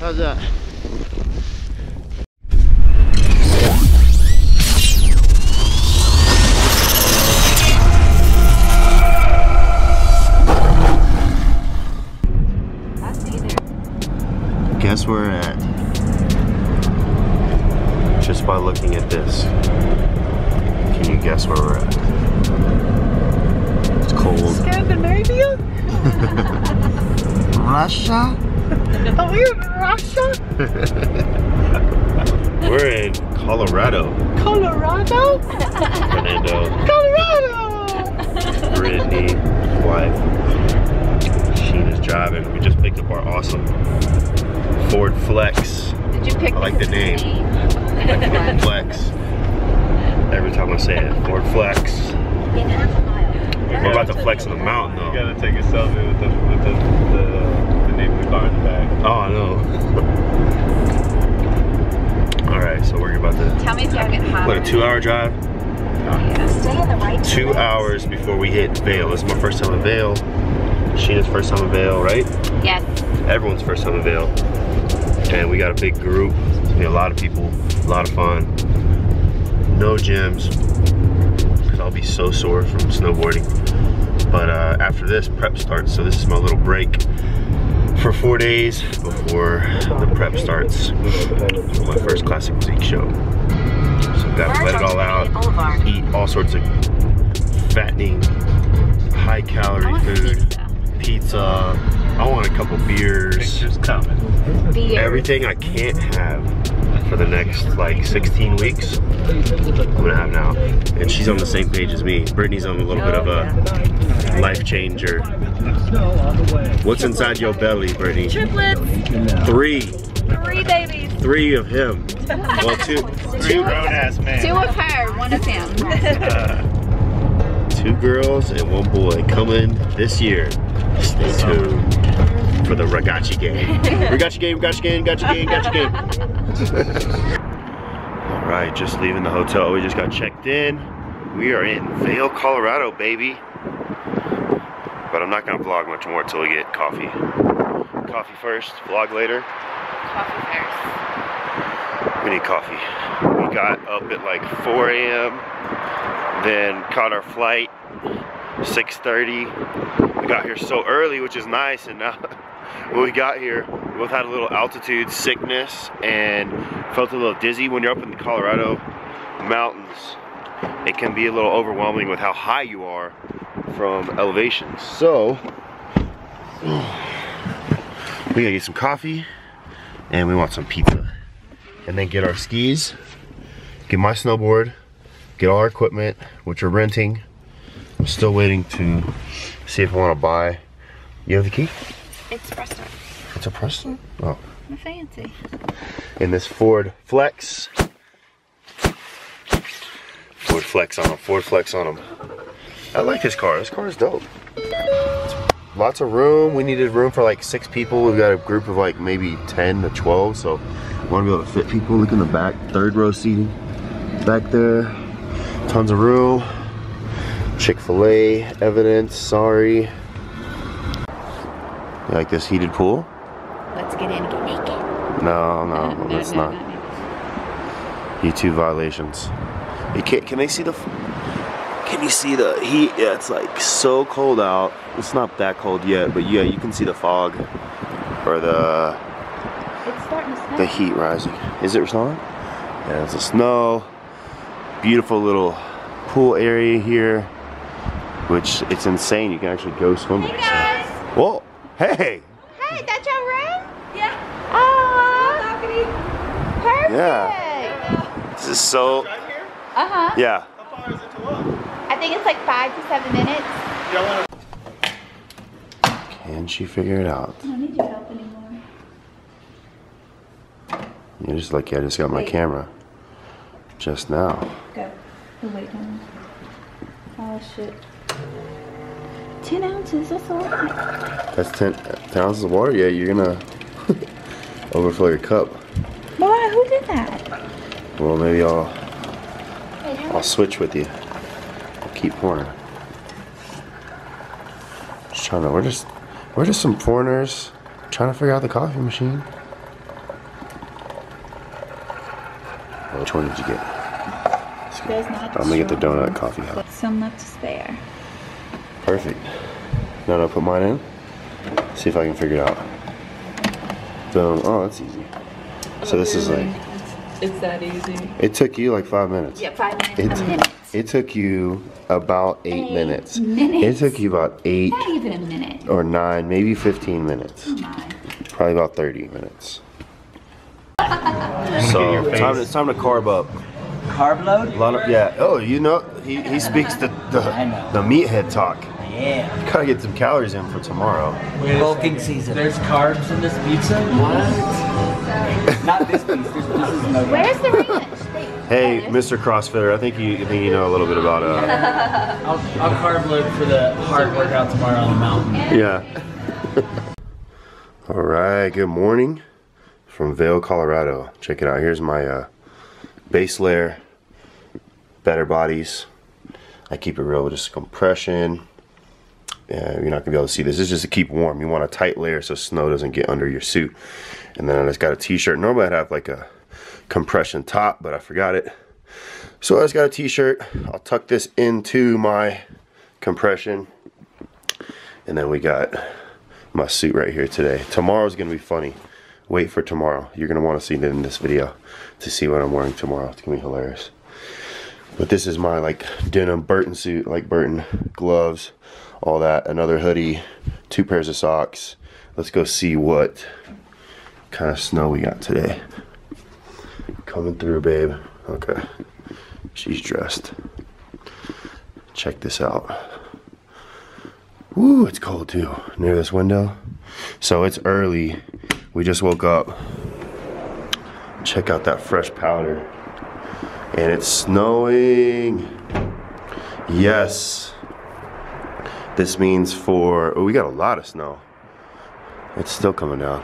How's that? Guess where we're at? Just by looking at this. Can you guess where we're at? It's cold. Scandinavia? Russia? Are we in Russia? We're in Colorado. Colorado? Fernando. Colorado! Brittany, wife. Sheena's driving. We just picked up our awesome Ford Flex. Did you pick I like the name. Ford Flex. Every time I say it, Ford Flex. We're about to flex on the mountain though. You gotta take a selfie with the name of the car in the back. Oh, I know. Alright, so we're about to Tell me if y'all get hot. put a 2-hour drive. Stay in the right 2 hours before we hit Vail. This is my first time in Vail. Sheena's first time in Vail, right? Yes. Everyone's first time in Vail. And we got a big group. It's gonna be a lot of people, a lot of fun. No gyms, because I'll be so sore from snowboarding. But after this, prep starts. So this is my little break for 4 days before the prep starts for my first classic physique show. So gotta let it all out, eat all sorts of fattening, high calorie food, pizza. I want a couple beers. Pictures coming. Everything I can't have for the next like 16 weeks, I'm gonna have now. And she's on the same page as me. Brittany's on a little bit of a life changer. What's inside your belly, Brittany? Triplets. 3. 3 babies. 3 of him. Well, two Grown-ass man. 2 of her, 1 of him. 2 girls and 1 boy coming this year. Stay tuned for the Ragazzi game. Ragazzi game, Ragazzi game, Ragazzi game, Ragazzi game. All right, just leaving the hotel. We just got checked in. We are in Vail, Colorado, baby. But I'm not gonna vlog much more until we get coffee. Coffee first, vlog later. Coffee first. We need coffee. We got up at like 4 a.m. Then caught our flight 6:30. We got here so early, which is nice, and now when we got here, we both had a little altitude sickness and felt a little dizzy. When you're up in the Colorado mountains, it can be a little overwhelming with how high you are from elevation. So we gotta get some coffee and we want some pizza, and then get our skis, get my snowboard, get all our equipment, which we're renting. I'm still waiting to see if I want to buy. You have the key? It's Poston. It's a Poston? Oh. Fancy. In this Ford Flex. Ford Flex on them, Ford Flex on them. I like this car. This car is dope. Lots of room. We needed room for like 6 people. We've got a group of like maybe 10 to 12, so we want to be able to fit people. Look in the back, 3rd row seating. Back there, tons of room. Chick-fil-A evidence, sorry. You like this heated pool? Let's get in and get naked. No, that's not. YouTube violations. You can't, can they see the, can you see the heat? Yeah, it's like so cold out. It's not that cold yet, but yeah, you can see the fog or It's starting to snow. the heat rising. Is it snowing? Yeah, it's a snow. Beautiful little pool area here, which it's insane. You can actually go swimming. Hey guys. So. Whoa, hey. Hey, that's your room? Yeah. Oh, perfect. Yeah. This is so. Uh-huh. Yeah. How far is it to walk? I think it's like 5 to 7 minutes. Can she figure it out? I don't need your help anymore. You're just lucky I just got my camera just now. Go. Oh, wait, no. Oh, shit. 10 ounces, that's all right. That's 10 ounces of water? Yeah, you're gonna overflow your cup. Boy, who did that? Well, maybe I'll switch with you. I'll keep pouring. Just trying to, we're just some foreigners trying to figure out the coffee machine. Which one did you get? There's not I'm gonna get the donut coffee house. some left to spare. Perfect. Now I'll put mine in. See if I can figure it out. Boom. Oh, that's easy. So this is like. It's that easy. It took you like 5 minutes. Yeah, 5 minutes. A minute. It took you about 8 minutes. Minutes. It took you about 8 Not even a minute. or 9, maybe 15 minutes. Oh my. Probably about 30 minutes. So it's time to carb up. Carb load? A lot of, yeah. Oh, you know, he speaks the meathead talk. Yeah. Gotta get some calories in for tomorrow. Bulking season. There's carbs in this pizza? What? Not this piece. This piece is no. Where's the ranch? Hey, Mr. CrossFitter, I think you know a little bit about I'll carb load for the hard workout tomorrow on the mountain. yeah. All right, good morning from Vail, Colorado. Check it out. Here's my base layer, better bodies. I keep it real with just compression. You're not gonna be able to see this. This is just to keep warm. You want a tight layer so snow doesn't get under your suit. And then I just got a t-shirt. Normally I'd have like a compression top, but I forgot it. So I just got a t-shirt. I'll tuck this into my compression. And then we got my suit right here today. Tomorrow's gonna be funny. Wait for tomorrow. You're gonna wanna see it in this video to see what I'm wearing tomorrow. It's gonna be hilarious. But this is my like denim Burton suit, like Burton gloves, all that. Another hoodie, 2 pairs of socks. Let's go see what kind of snow we got today. Coming through, babe. Okay, she's dressed. Check this out. Woo, it's cold too. Near this window. So it's early. We just woke up. Check out that fresh powder. And it's snowing. Yes. This means oh, we got a lot of snow. It's still coming down.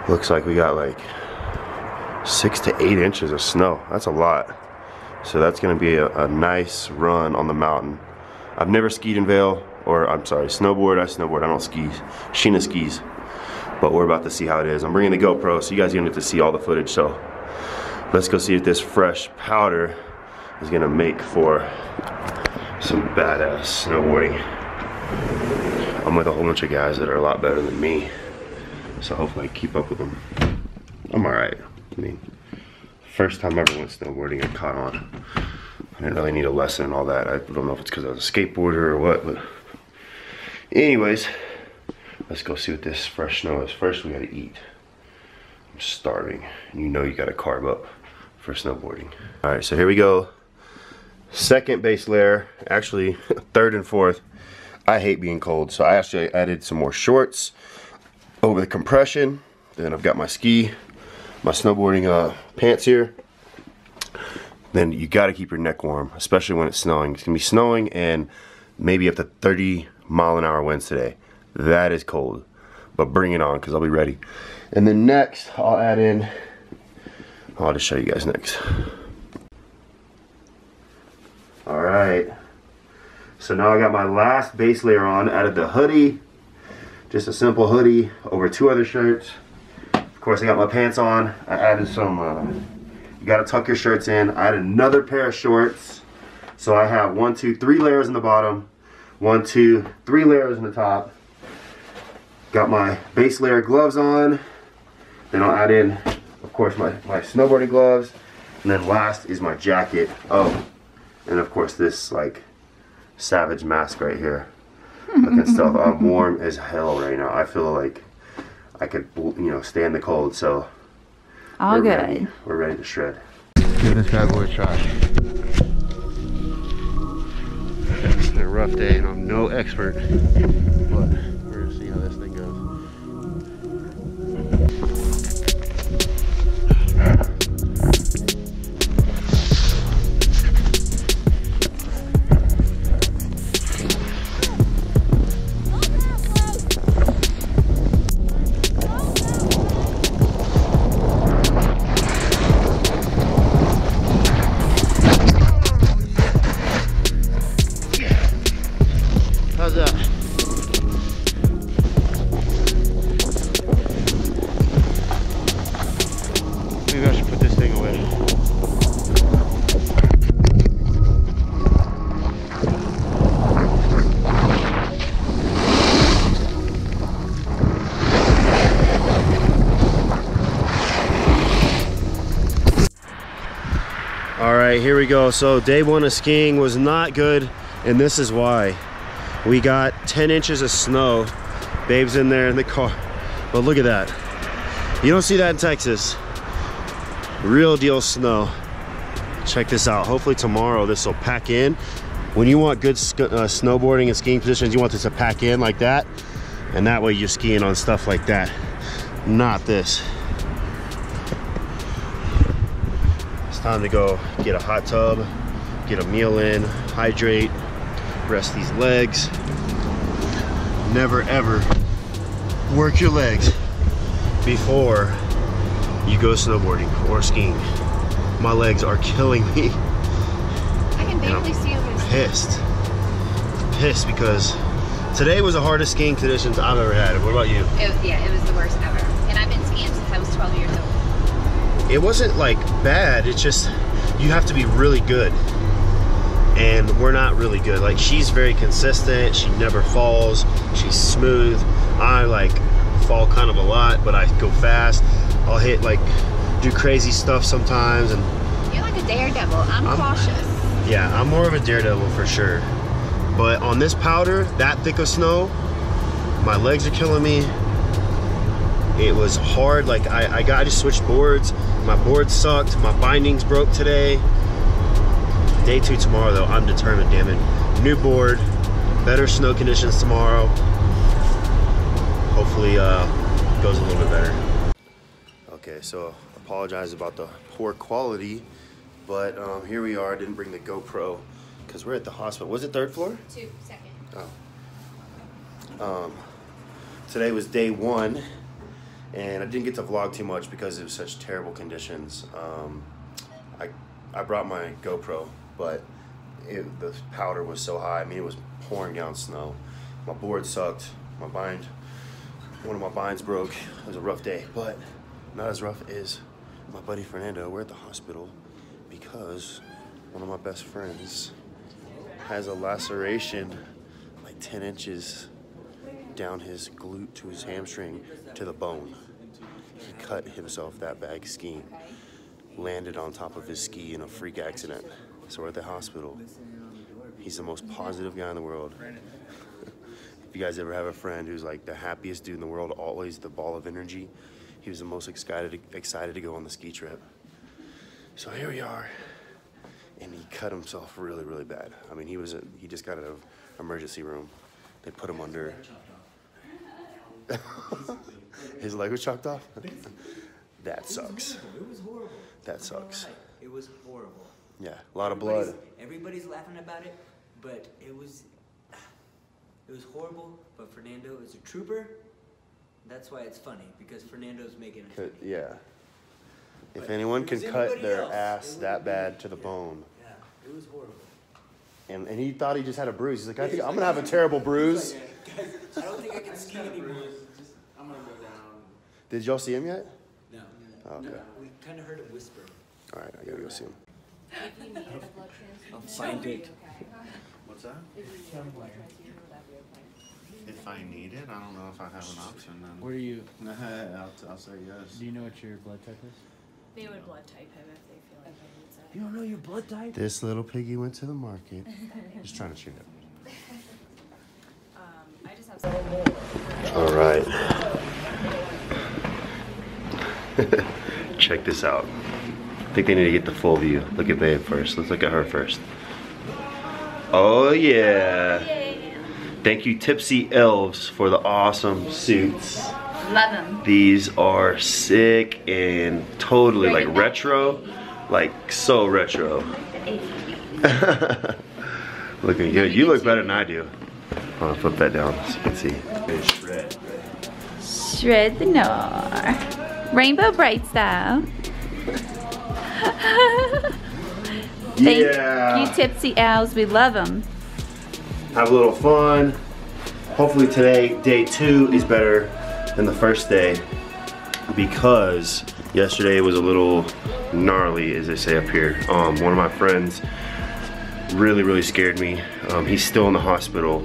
Looks like we got like 6 to 8 inches of snow. That's a lot. So that's gonna be a nice run on the mountain. I've never skied in Vail, or I'm sorry, snowboard. I snowboard, I don't ski. Sheena skis. But we're about to see how it is. I'm bringing the GoPro, so you guys are gonna get to see all the footage. So let's go see if this fresh powder is gonna make for some badass snowboarding. I'm with a whole bunch of guys that are a lot better than me, so hopefully I keep up with them. I'm alright. I mean, first time I ever went snowboarding, I caught on. I didn't really need a lesson and all that. I don't know if it's because I was a skateboarder or what, but anyways, let's go see what this fresh snow is. First, we gotta eat. I'm starving, and you know you gotta carb up for snowboarding. All right, so here we go. Second base layer, actually 3rd and 4th. I hate being cold, so I actually added some more shorts over the compression. Then I've got my snowboarding pants here. Then you gotta keep your neck warm, especially when it's snowing. It's gonna be snowing and maybe up to 30-mile-an-hour winds today. That is cold, but bring it on because I'll be ready. And then next, I'll add in, I'll just show you guys next. All right, so now I got my last base layer on. Added the hoodie, just a simple hoodie over 2 other shirts. Of course, I got my pants on. I added some, you gotta tuck your shirts in. I added another pair of shorts. So I have 1, 2, 3 layers in the bottom, 1, 2, 3 layers in the top. Got my base layer gloves on. Then I'll add in, of course, my snowboarding gloves. And then last is my jacket. Oh, and of course this like savage mask right here. Looking stuff. I'm warm as hell right now. I feel like I could, stand the cold. So All good. We're ready to shred. Give this bad boy a try. It's been a rough day, and I'm no expert, but we're gonna see how this thing goes. How's that? All right, here we go. So day 1 of skiing was not good, and this is why. We got 10 inches of snow. Babe's in there in the car. But look at that. You don't see that in Texas. Real deal snow. Check this out. Hopefully tomorrow this will pack in. When you want good snowboarding and skiing positions, you want this to pack in like that. And that way you're skiing on stuff like that. Not this. It's time to go get a hot tub, get a meal in, hydrate, rest these legs. Never ever work your legs before you go snowboarding or skiing. My legs are killing me. I can barely see over the Pissed because today was the hardest skiing conditions I've ever had. What about you? It was the worst ever. And I've been skiing since I was 12 years old. It wasn't like bad, it's just you have to be really good. And we're not really good. Like, she's very consistent, she never falls, she's smooth. I like fall kind of a lot, but I go fast. I'll hit, like, do crazy stuff sometimes. And you're like a daredevil. I'm cautious. Yeah, I'm more of a daredevil for sure. But on this powder, that thick of snow, my legs are killing me. It was hard. Like, I just switched boards. My board sucked. My bindings broke today. Day 2 tomorrow though. I'm determined, damn it. New board, better snow conditions tomorrow. Hopefully goes a little bit better. Okay, so apologize about the poor quality, but here we are. I didn't bring the GoPro because we're at the hospital. Was it 3rd floor? 2, 2nd. Oh. Today was day 1, and I didn't get to vlog too much because it was such terrible conditions. I brought my GoPro, but the powder was so high. I mean, it was pouring down snow. My board sucked. One of my binds broke. It was a rough day, but not as rough as my buddy Fernando. We're at the hospital because one of my best friends has a laceration like 10 inches down his glute to his hamstring to the bone. He cut himself that bad skiing. Landed on top of his ski in a freak accident. So we're at the hospital. He's the most positive guy in the world. If you guys ever have a friend who's like the happiest dude in the world, always the ball of energy, he was the most excited to go on the ski trip. So here we are, and he cut himself really, really bad. I mean, he just got out of emergency room. They put him under. His leg was chopped off. That sucks. It was horrible. That sucks. It was horrible. Yeah, a lot of blood. Everybody's laughing about it, but it was horrible. But Fernando is a trooper. That's why it's funny, because Fernando's making it funny. Yeah. If But anyone it can was cut anybody their else, ass it that would've bad been- to the yeah. bone, Yeah, it was horrible. and he thought he just had a bruise. He's like, I think I'm gonna have a terrible bruise. Guys, I don't think I can ski anymore. I'm gonna go down. Did y'all see him yet? No. Oh, okay. We kind of heard him whisper. All right, I gotta go see him. I'll find it. What's that? If I need it, I don't know if I have an option then. What are you? I'll say yes. Do you know what your blood type is? They would blood type him if they feel like he needs it. You don't know your blood type? This little piggy went to the market. Just trying to cheer it. I just have some. All right. Check this out. I think they need to get the full view. Look at Babe first. Let's look at her first. Oh yeah. Thank you Tipsy Elves for the awesome suits. Love them. These are sick and totally like retro. Like so retro. Looking good. You look better than I do. I'm gonna flip that down so you can see. Good shred. Shred the gnar. Rainbow Bright style. Thank you, Tipsy Owls. We love them. Have a little fun. Hopefully today, day 2, is better than the first day, because yesterday was a little gnarly, as they say up here. One of my friends really scared me. He's still in the hospital.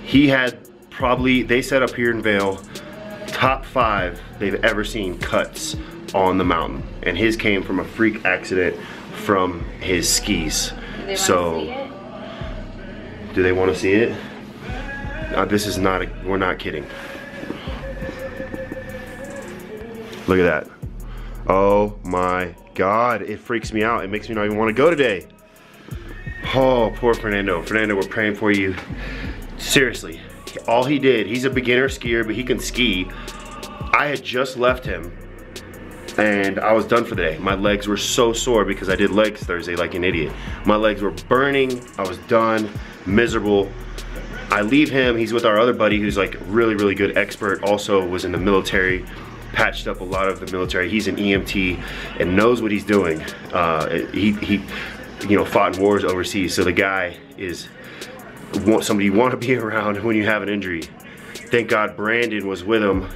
He had probably, they said up here in Vail, top 5 they've ever seen cuts on the mountain, and his came from a freak accident from his skis. So, do they want to see it? This is not a, we're not kidding. Look at that. Oh my God, it freaks me out. It makes me not even want to go today. Oh, poor Fernando. Fernando, we're praying for you. Seriously, all he did, he's a beginner skier, but he can ski. I had just left him and I was done for the day. My legs were so sore because I did legs Thursday like an idiot. My legs were burning, I was done, miserable. I leave him, he's with our other buddy who's like really, really good expert, also was in the military, patched up a lot of the military. He's an EMT and knows what he's doing. He you know, fought in wars overseas, so the guy is somebody you want to be around when you have an injury. Thank God Brandon was with him,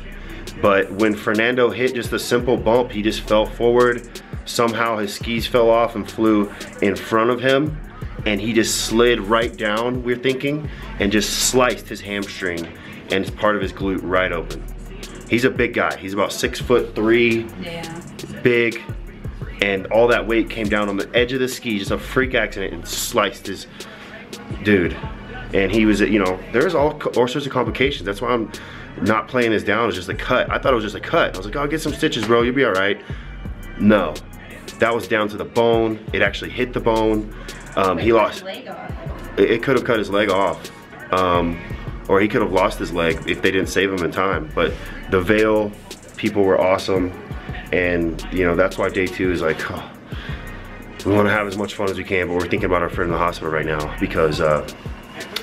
but when Fernando hit just a simple bump, he just fell forward. Somehow his skis fell off and flew in front of him, and he just slid right down, we're thinking, and just sliced his hamstring and part of his glute right open. He's a big guy. He's about 6'3", Yeah. big, and all that weight came down on the edge of the ski, just a freak accident, and sliced his dude. And he was, you know, there's all sorts of complications. That's why I'm not playing this down as just a cut. I thought it was just a cut. I was like, oh, get some stitches, bro, you'll be all right. No, that was down to the bone. It actually hit the bone. He lost. It could have cut his leg off. Or he could have lost his leg if they didn't save him in time. But the Vail people were awesome, and you know, that's why day 2 is like, oh, we want to have as much fun as we can, but we're thinking about our friend in the hospital right now because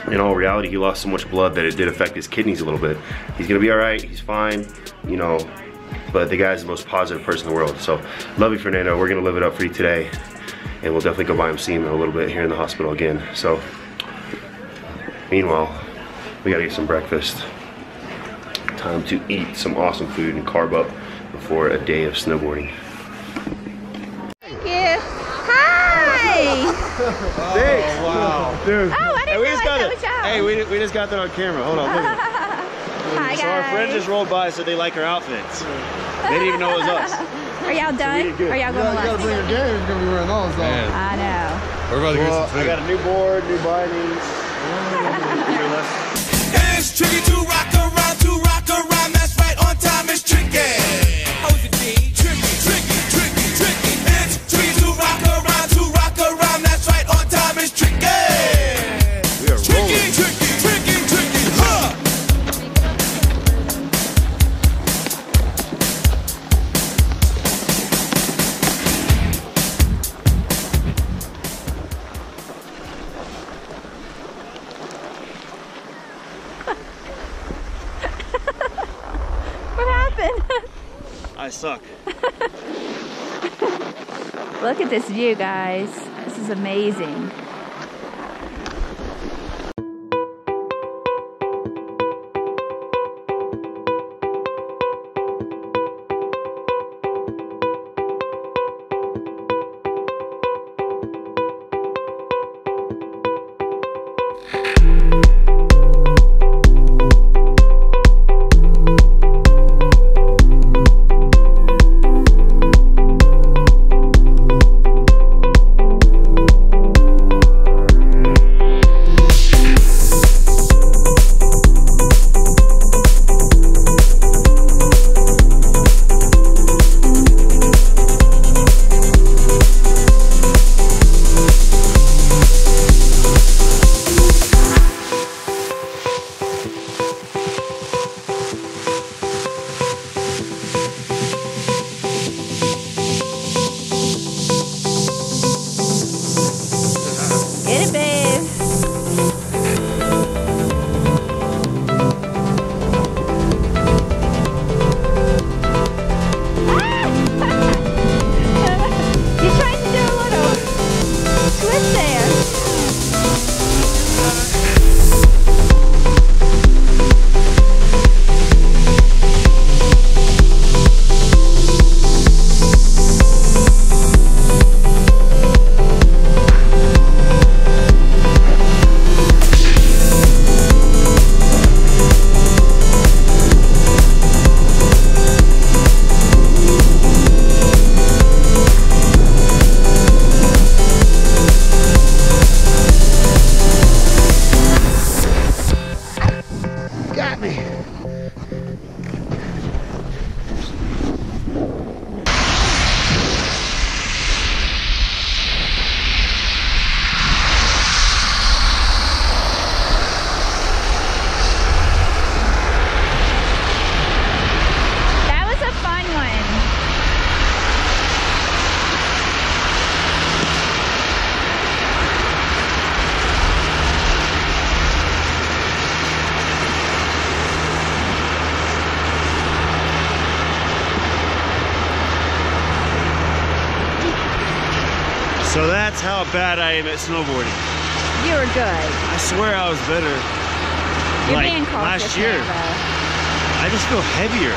in all reality, he lost so much blood that it did affect his kidneys a little bit. He's gonna be all right, he's fine, you know, but the guy's the most positive person in the world. So love you, Fernando. We're gonna live it up for you today, and we'll definitely go by and see him in a little bit here in the hospital again. So meanwhile, we gotta get some breakfast. Time to eat some awesome food and carb up before a day of snowboarding. Thank you. Hi. Thanks. Oh, wow. Dude. Oh, I didn't realize that was y'all. Hey, we just got that on camera. Hold on, look at it. Hi, guys. So our friend just rolled by, said they like our outfits. They didn't even know it was us. Are y'all done? Are y'all going to lunch? You gotta bring your game, you're gonna be wearing those though. I know. We're about to get some food. I got a new board, new bindings. It's tricky to rock around, that's right, on time is tricky. How's it, D? Tricky, tricky, tricky, tricky. It's tricky to rock around, that's right, on time is tricky. We are rolling. Tricky, huh? What happened? I suck. Look at this view, guys. This is amazing. So that's how bad I am at snowboarding. You were good. I swear I was better. You're like being cautious last year. now, though. I just feel heavier.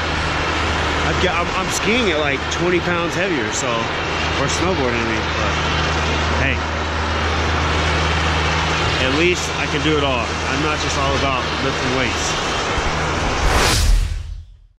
I'm skiing at like 20 pounds heavier, so, or snowboarding, I mean, but hey, at least I can do it all. I'm not just all about lifting weights.